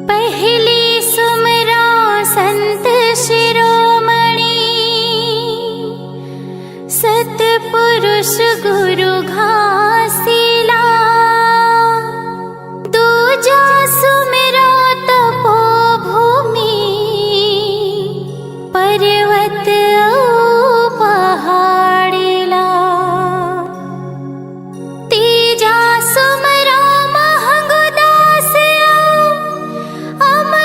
पहली सुमरा संत शिरोमणि, सतपुरुष गुरु घासीला। दूजा सुमरा तपोभूमि, पर्वत पहाड़ीला। तीजा सुमरा महंगदास अमर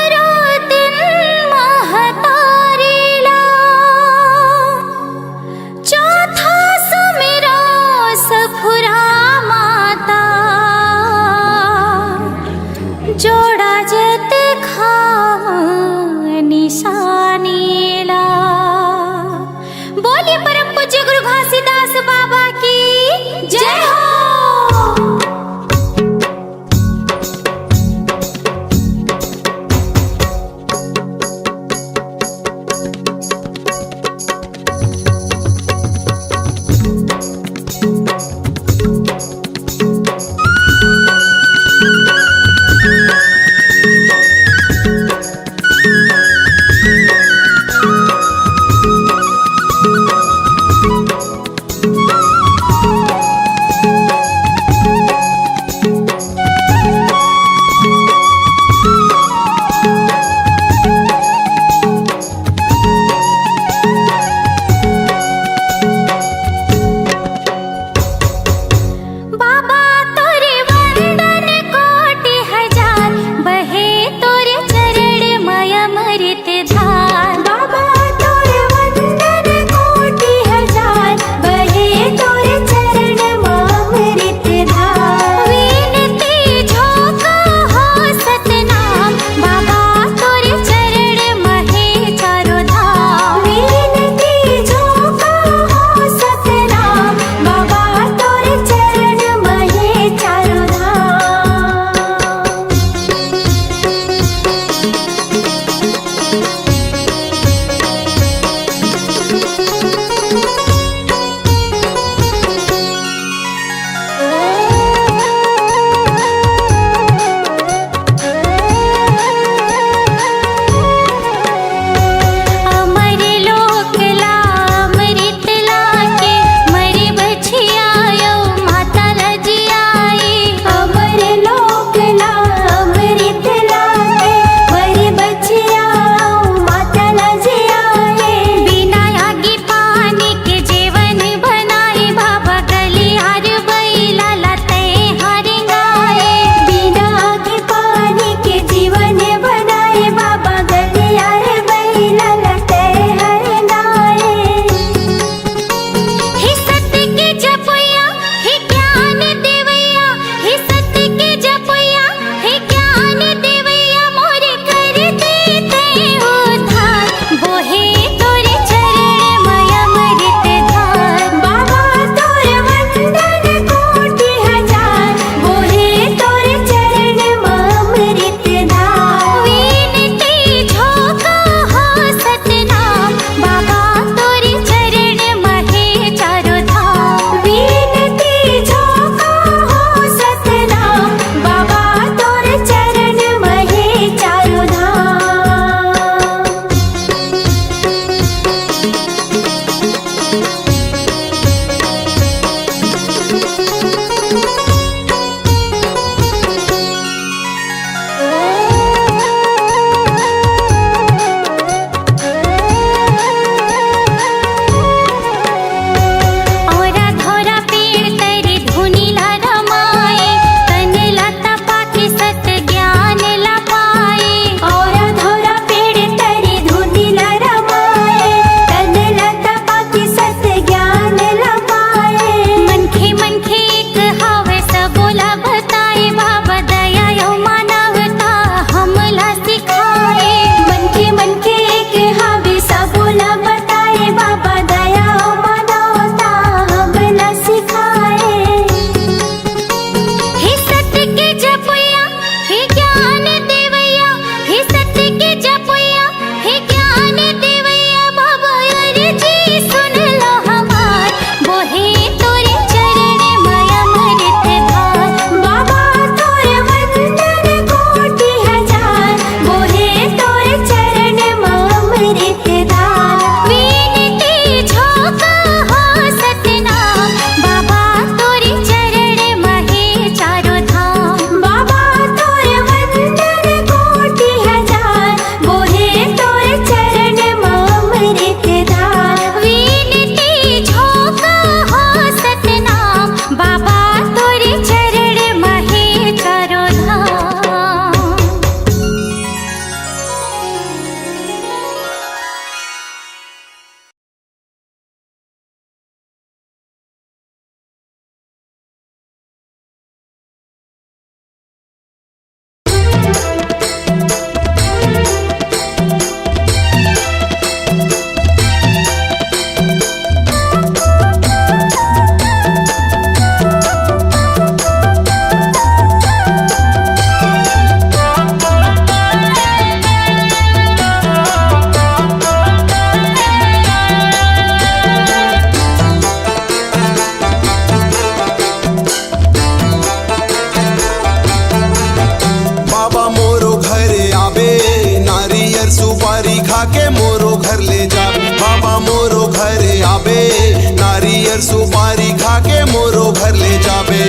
नारियर सुपारी खा के मोरो घर ले जाबे।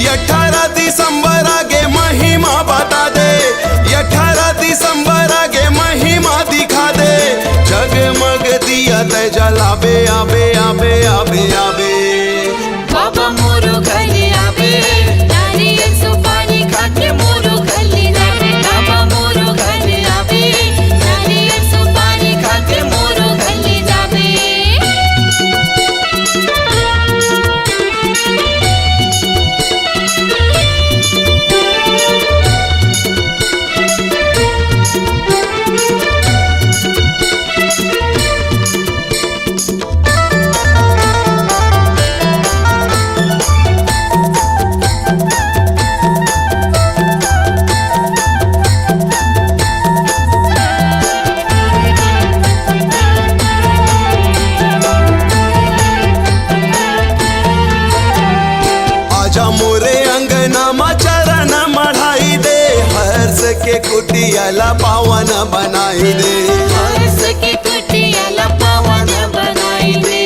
18 दिसंबर आगे महिमा बता दे, 18 दिसंबर आगे महिमा दिखा दे। जगमग दिया ते जलाबे आबे आबे आबे आबे। बाबा मोरो घर आबे, नारियल सुपारी खा के मोरो घर ले जाबे। बाबा मोरो घर आबे, नारियल सुपारी खा के मोरो घर ले जाबे। आजा मोरे अंगना मा चरण मढ़ाई दे, हर्ष के कुटिया ला पावन बनाई दे। हर्ष के कुटिया ला पावन बनाई दे।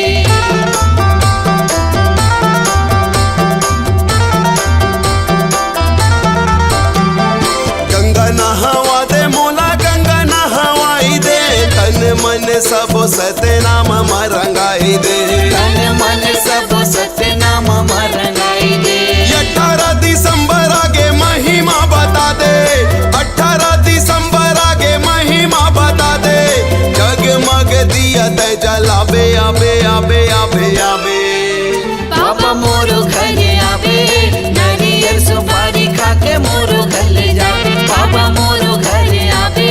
गंगा नहावा दे मोला गंगा नहवाई दे, तन मन सब सतनाम मरंगाई दे। तन मन सब सतनाम मरंगाई दे। 18 दिसंबर आगे महिमा बता दे, 18 दिसंबर आगे महिमा बता दे। जगमग दिया ते जलाबे आबे आबे आबे आबे। बाबा मोरो घर आबे, नारियल सुपारी खा के मोरो घर ले जाबे। बाबा मोरो घर आबे,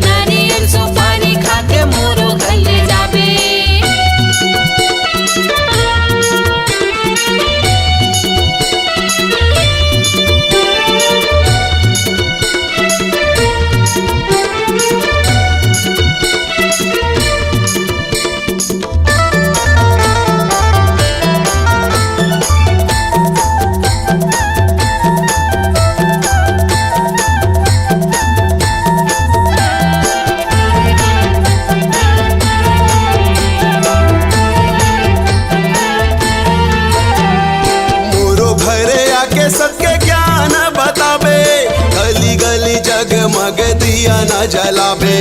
नारियल सुपारी खा के मोरो घर ले जाबे। मोरो घरे आके सबके ज्ञान बताबे, गली गली जगमग दिया न जलाबे।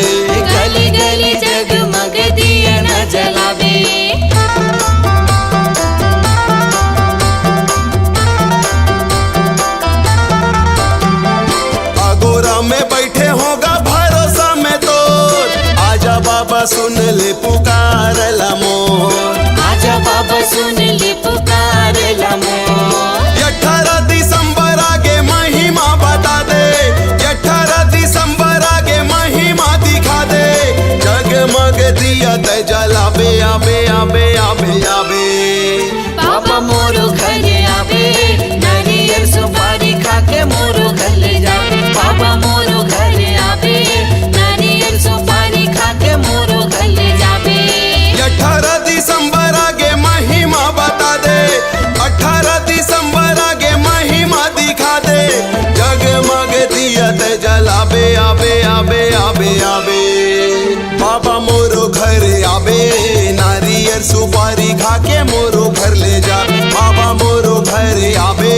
गली गली जगमग दिया न जलाबे। आगोरा में बैठे होगा भरोसा में तो, आजा बाबा सुन ले पुकार ला मोर। आजा बाबा सुन ले पुकार ला मोर। 18 दिसंबर आगे महिमा बता दे, 18 दिसंबर आगे महिमा दिखा दे। जगमग दिया ते जलाबे आबे आबे आबे आबे। बाबा मोरो घर आबे, नारियल सुपारी खा के मोरो घर ले जाबे। बाबा मोरो घर आबे, नारियल सुपारी खा के मोरो घर ले जाबे। 18 दिसंबर आगे महिमा बता दे, 18 दिसंबर आगे महिमा दिखा दे। जगमग दिया ते जलाबे आबे आबे आबे आबे। बाबा मोरो घर आबे, नारियल सुपारी खा के मोरो घर ले जा। बाबा मोरो घर आबे,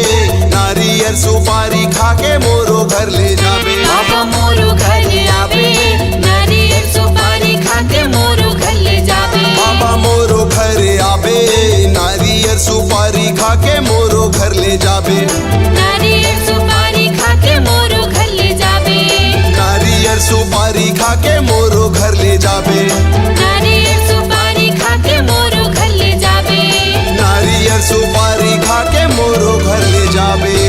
नारियल सुपारी खा के मोरो घर ले जाबे। बाबा मोरो घर आबे, नारियल सुपारी खा के मोरो घर ले जाबे। बाबा मोरो घर आबे, नारियल सुपारी खा के मोरो घर ले जाबे। नारियल सुपारी खा के मोरो घर ले जाबे। नारियल सुपारी खा के मोरो घर ले जाबे। नारियल सुपारी खा के मोरो घर ले जाबे। नारियल सुपारी खा के मोरो घर ले जाबे।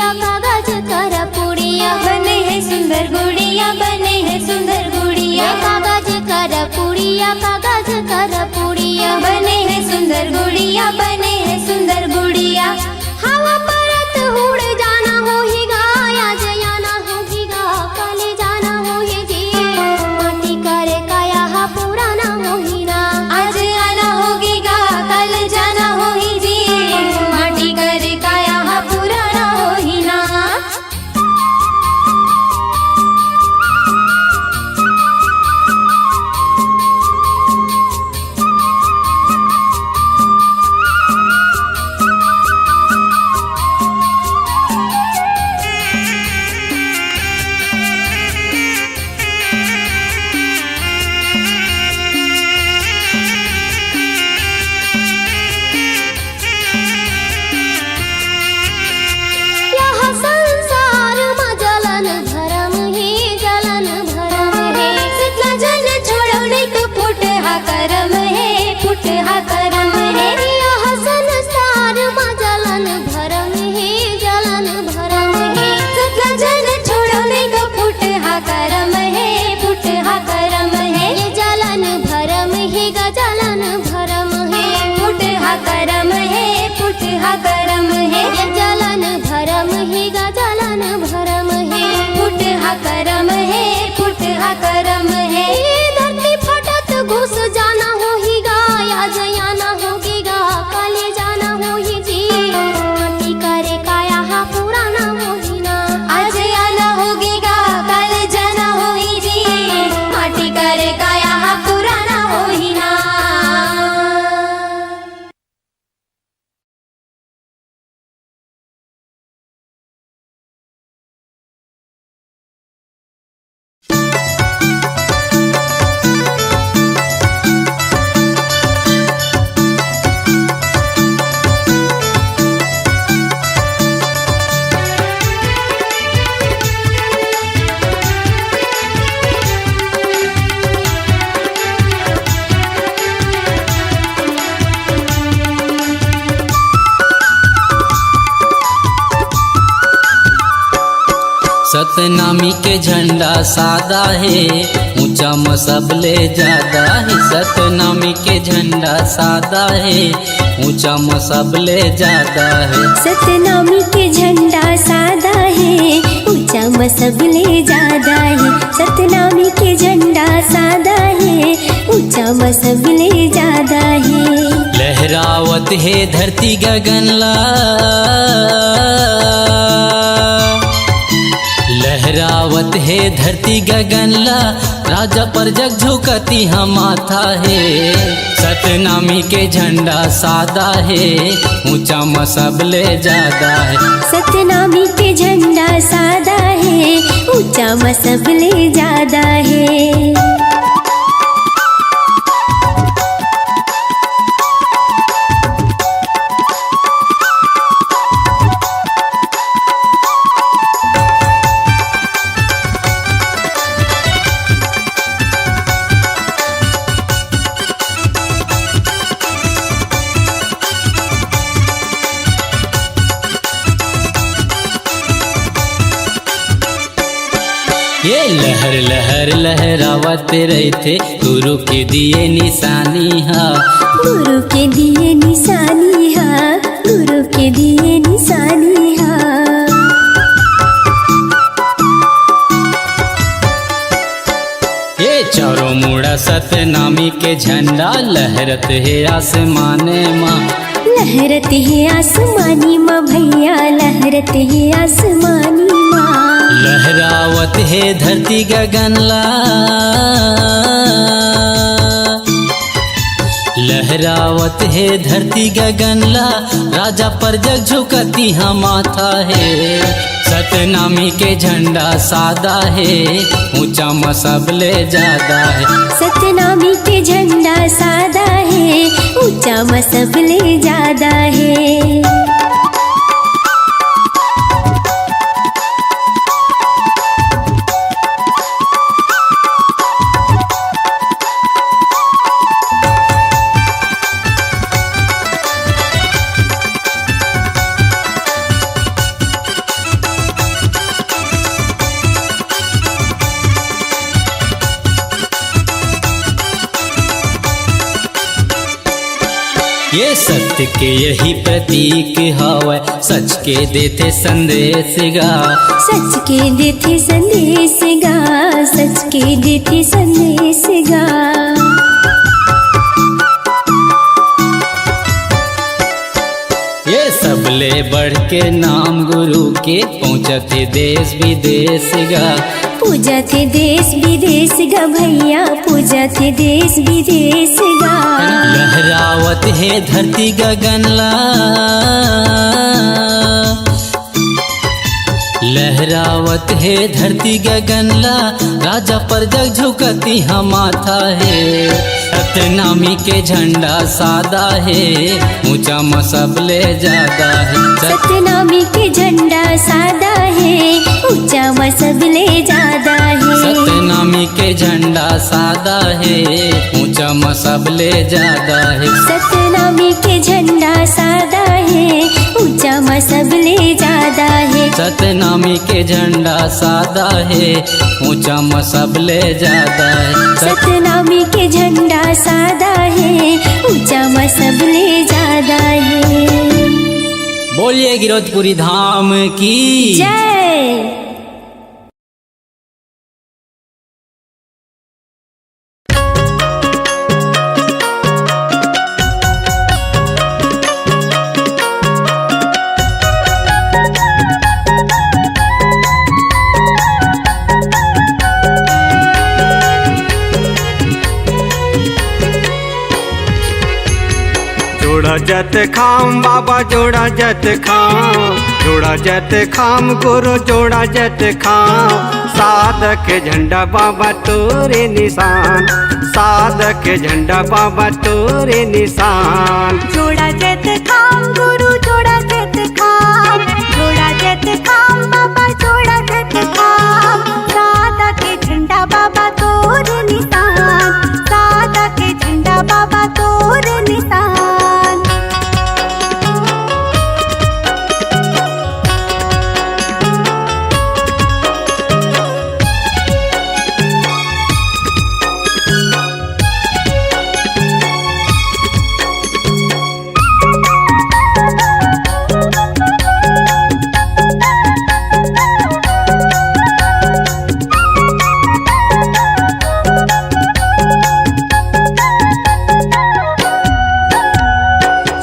गुड़िया कागज कर पुड़िया बने है सुंदर गुड़िया, बने है सुंदर गुड़िया, कागज कर पुड़िया कागज कर पुड़िया बने है सुंदर गुड़िया, बने है सुंदर गुड़िया। हवा परत उड़ जाना होगा, आज आना होगा, कल जाना होगी जी, माटी करे काया हा पुराना होहिना, आज आना होगेगा, कल जाना होगी जी, माटी करे काया हा पुराना होही ना। यह संसार में जलन भरम ही जलन भरम है, सतना जन छोड़ो नहीं तो फुट हा करम है, फुट हा करम है। यह संसार में जलन भरम ही जलन भरम है, सतना जन छोड़ो नहीं तो फुट हा करम है, फुट हा करम है। ये जलन भरम ही ग जलन भरम है, फुट हा करम है, फुट हा करम है। ये जलन भरम ही ग जलन भरम है, फुट हा करम है, फुट हा करम है। ये धरती फटत घुस जाना होगा, आज आना होगा, कल जाना होगी जी, माटी करे काया हा पुराना होहिना, आज आना होगेगा, कल जाना होई जी, माटी करे काया हा पुराना होही ना। सतनामी के झंडा सादा है, ऊंचा मसबले ज्यादा है। सतनामी के झंडा सादा है, ऊंचा मसबले ज्यादा है। सतनामी के झंडा सादा है, ऊंचा मसबले ज्यादा है। सतनामी के झंडा सादा है, ऊंचा मसबले ज्यादा है। लहरावत है धरती गगनला, लहरावत है धरती गगनला, राजा पर जग झुकती हम माथा है। सतनामी के झंडा सादा है, ऊंचा मसबले ज्यादा है। सतनामी के झंडा सादा है, ऊंचा मसबले ज्यादा है। ये लहर लहर लहरावत रहते, गुरु के दिए निशानी हा, गुरु के दिए निशानी हा, गुरु के दिए निशानी हा। ये चारों मुड़ा सतनामी के झंडा, लहरत है आसमाने माँ, लहरत है आसमानी माँ भैया, लहरत है आसमानी माँ। लहरावत है धरती गगनला, लहरावत है धरती गगनला, राजा पर जग झुकती हम माथा है। सतनामी के झंडा सादा है, ऊंचा मसबले ज्यादा है। सतनामी के झंडा सादा है, ऊंचा मसबले ज्यादा है। ये सत्य के यही प्रतीक हवै, सच के देते संदेश गा। सच के देते संदेश गा, सच के देते संदेश गा। ये सबले बढ़ के नाम गुरु के पहुँचते देश विदेश गा। पूजा थे देश विदेश गा भैया, पूजा थे देश विदेश गा। लहरावत है धरती गगनला, लहरावत है धरती गगनला। राजा पर जग झुकती हम माथा है। सतनामी के झंडा सादा है, ऊंचा मसबले ज्यादा है। सतनामी के झंडा सादा है, ऊंचा मसबले ज्यादा है। सतनामी के झंडा सादा है, ऊंचा मसबले ज्यादा है। सतनामी के झंडा सादा है, ऊंचा मसबले ज्यादा है। सतनामी के झंडा सादा है, ऊंचा मसबले ज्यादा है। सतनामी के झंडा सादा है, ऊंचा मसबले ज्यादा है। बोलिए गिरौदपुरी धाम की जय। जोड़ा जत खाम बाबा जोड़ा जत खाम, जोड़ा जत खाम गुरु जोड़ा जत खाम। साधक झंडा बाबा तोरे निशान, साधक झंडा बाबा तोरे निशान। जोड़ा जत खाम गुरु जोड़ा जत खाम, जोड़ा जत खाम बाबा जोड़ा जत खाम। सादा के झंडा बाबा तोर निशान, सादा के झंडा बाबा तोर निशान।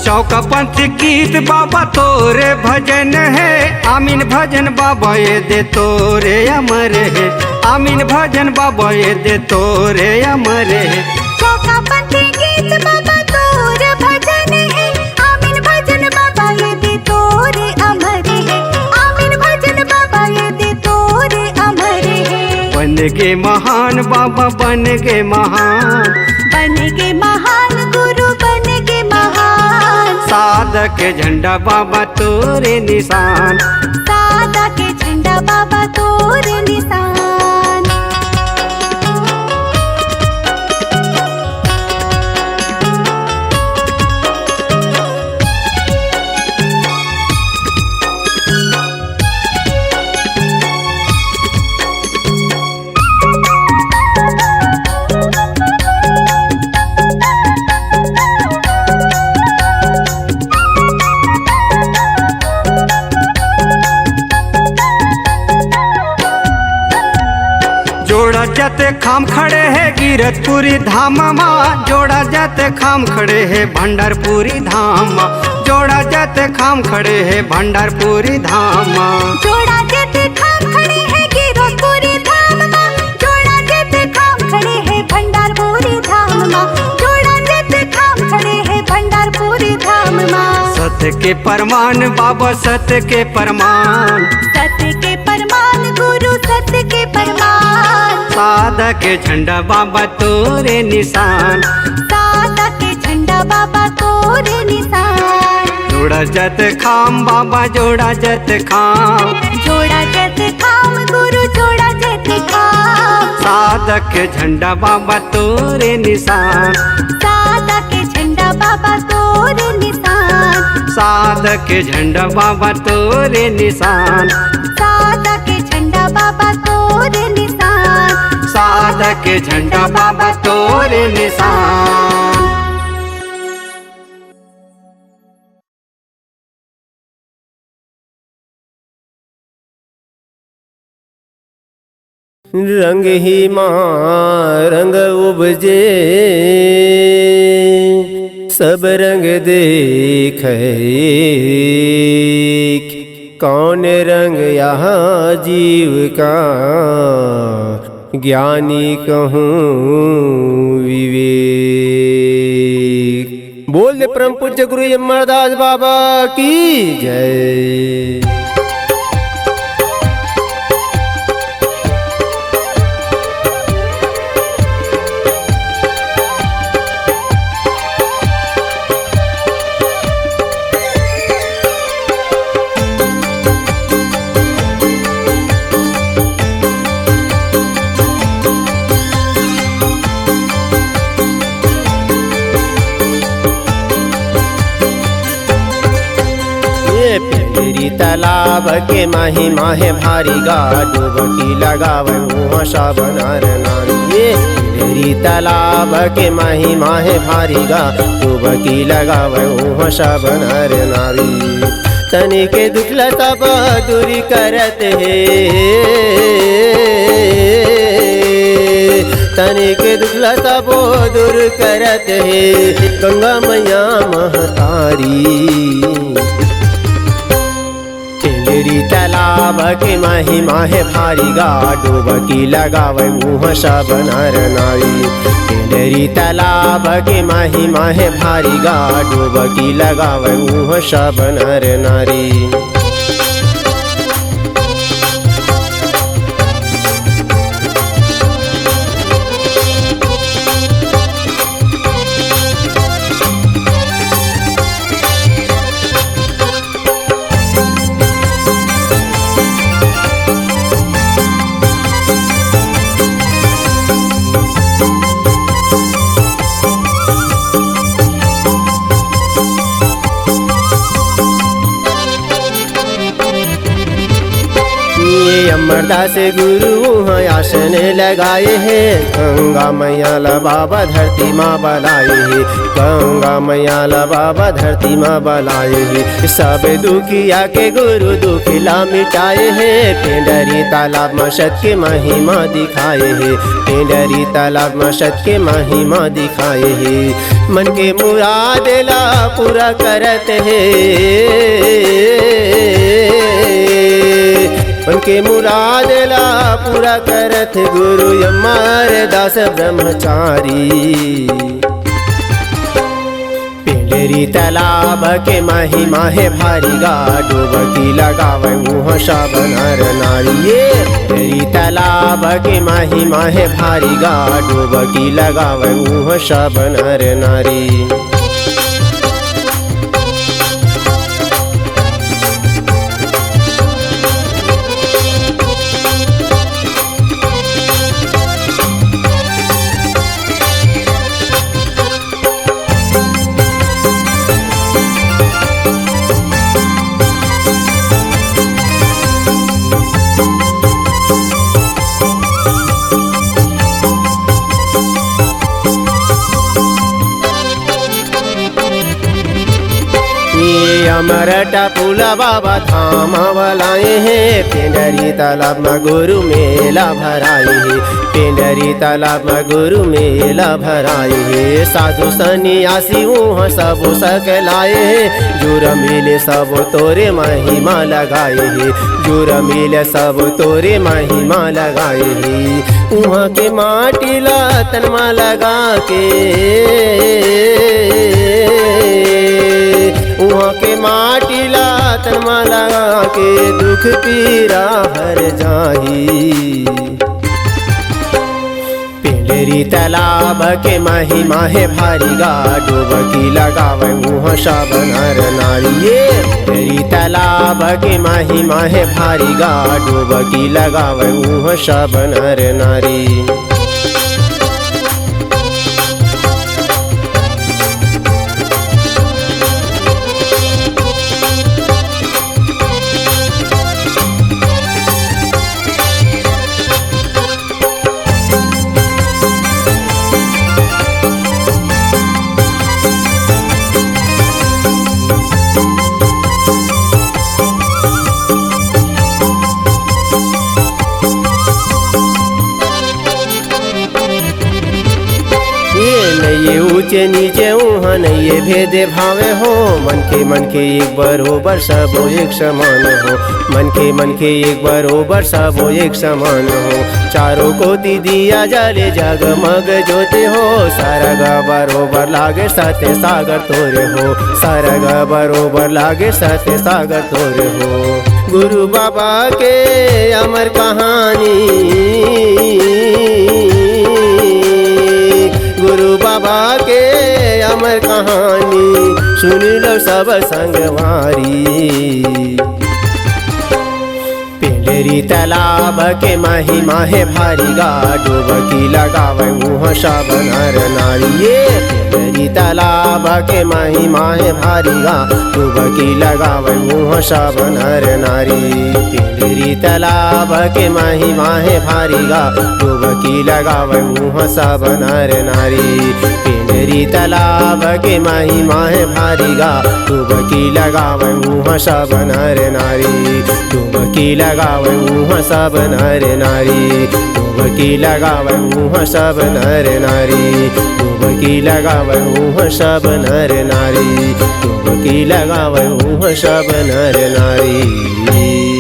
चौका पंथ गीत बाबा तोरे भजन है। आमीन भजन बाबा ये दे तोरे अमर है, आमीन भजन बाबा ये दे तोरे अमर है। चौका पंथ गीत बाबा तोर भजन है, आमीन भजन बाबा ये दे तोरे अमर है, आमीन भजन बाबा ये दे तोरे अमर है। बन गे महान बाबा बन गे महान, बन गे महान गुरु बन गे महान। साधक झंडा बाबा तोरे निशान, सादा के झंडा बाबा तोर निशान। जोड़ा जाते खाम खड़े है गिरतपुरी धाम माँ, जोड़ा जाते खाम खड़े है भंडारपुरी धाम माँ। जोड़ा जाते खाम खड़े है भंडारपुरी धाम माँ। जोड़ा जते खाम खड़े है गिरतपुरी धाम माँ, जोड़ा जते खाम खड़े है भंडारपुरी धाम माँ। जोड़ा जते खाम खड़े है भंडारपुरी धाम माँ। सत्य के परमान बाबा सत्य के परमान, सत्य के परमान गुरु सत्य के परमान। साधक झंडा बाबा तोरे निशान, सादा के झंडा बाबा तोर निशान। जोड़ा जत खाम बाबा जोड़ा जत खाम, जोड़ा जत खाम गुरु जोड़ा जत खाम। साधक झंडा बाबा तोरे निशान, सादा के झंडा बाबा तोर निशान। साधक झंडा बाबा तोरे निशान, सादा के झंडा बाबा तोर निशान। साधक झंडा बाबा तोरे निशान। रंग ही माँ रंग उपजे सब रंग देख कौन रंग यहाँ जीव का ज्ञानी कहूँ विवेक। बोल दे परम पूज्य गुरु अमरदास बाबा की जय। तालाब के माही माहे भारी गा डुबकी लगावे मुँह साबन नारी। ये तेरी तालाब के माही माहे भारी गा डुबकी लगावे मुँह साबन नारी। तनी के दुखला तब दूरी करत है तनी के दुखला तब दूर करत है गंगा मैया महतारी। तेरी तालाब के माही माहे भारी गा डुबकी लगावे मुँह साबन नारी। तेरी तालाब के माही माहे भारी गा डुबकी लगावे मुँह साबन नारी। अमरदास गुरु वहाँ आसन लगाए हैं गंगा मैया ला बाबा धरती माँ बलाए है। गंगा मैया ला बाबा धरती माँ बलाए है। सब दुखिया के गुरु दुखिला मिटाए हैं। पेंडरी तालाब मशद के महिमा दिखाए है। पेंडरी तालाब मशद के महिमा दिखाए है। मन के मुराद ला पूरा करत है उनके मुराद ला पूरा करत गुरु अमरदास ब्रह्मचारी। पेंडरी तालाब के माही माहे भारी गा डुबकी लगावे मुँह साबन नारी। ये पेंडरी तालाब के माही माहे भारी गा डुबकी लगावे मुँह साबन नारी। अमरटा पुला बाबा थामा बलाए हैं। पेंडरी तालाब में गुरु मेला भराए है। पेंडरी तालाब में गुरु मेला भराए है। साधु सन्यासी वहाँ सब सकलाए है। जुर मिले सब तोरे महिमा लगाए है। जुर मिले सब तोरे महिमा लगाए है। वहाँ के माटी ला तनमा लगा के वहाँ के माटी ला तनमा लगा के दुख पीरा हर जाही। पेंडरी तालाब के माही माहे भारी गा डुबकी लगावे मुँह साबन नारी। ये पेंडरी तालाब के माही माहे भारी गा डुबकी लगावे मुँह साबन नारी। के ऊंचे नीचे उहाँ नहीं भेद भावे हो। मन के एक बरोबर सब एक समान हो। मन के एक बरोबर सब एक समान हो। चारों को दिया जले जगमग ज्योति हो। सारा गा बरोबर लागे सत्य सागर तोरे हो। सारा गा बरोबर लागे सत्य सागर तोरे हो। गुरु बाबा के अमर कहानी, गुरु बाबा के अमर कहानी सुन लो सब संगवारी। पिंडरी तालाब के महिमा है भारी गा, डुबकी लगावे मुँह सब नर नारी। ये पिंडरी तालाब के महिमा है भारी गा, डुबकी लगावे मुँह सब नर नारी। पिंडरी तालाब के महिमा है भारी गा, डुबकी लगावे मुँह सब नर नारी। पिंडरी तालाब के महिमा है भारी गा, डुबकी लगावे मुँह सब नर नारी। डुबकी लगावे मुँह सब नर नारी। डुबकी लगावे मुँह सब नर नारी। डुबकी लगावे मुँह सब नर नारी। डुबकी लगावे मुँह सब नर नारी।